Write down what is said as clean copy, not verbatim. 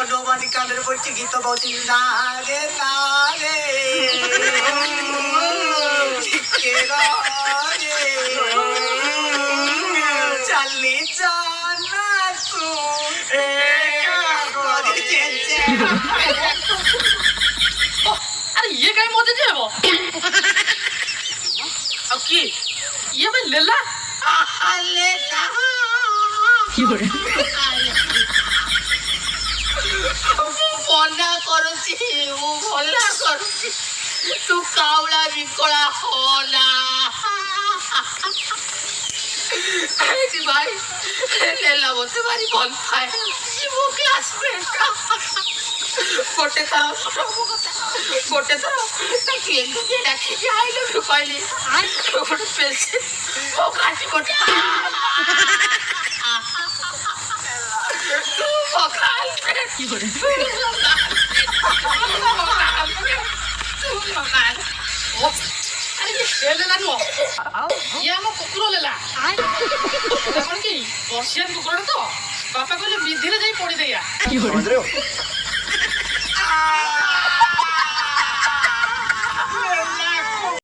নৌবানি কাঁধের পড়ছি গীত বলছি না রে না রে চালি চানা তু अरे ये कहीं मोदी जी है वो अब की ये भाई लेला लेला মনা করছি ও ভোলা করছি তু কাউলা বিকলা হনা ভাই লেলা বলতে পারি বল পায় জীবো ক্লাসমেট কোটে তারা কোটে তারা তাকে একটু দিয়ে রাখি যে আই লাভ ইউ কইলি আর কোটে পেছে ও কাটি কোটে কি করে কুকুর লেলা এখন কি বর্ষিয়ান কুকুরটা তো বাপা কইলে বৃদ্ধিরে যাই পড়ে দেয়া কি করে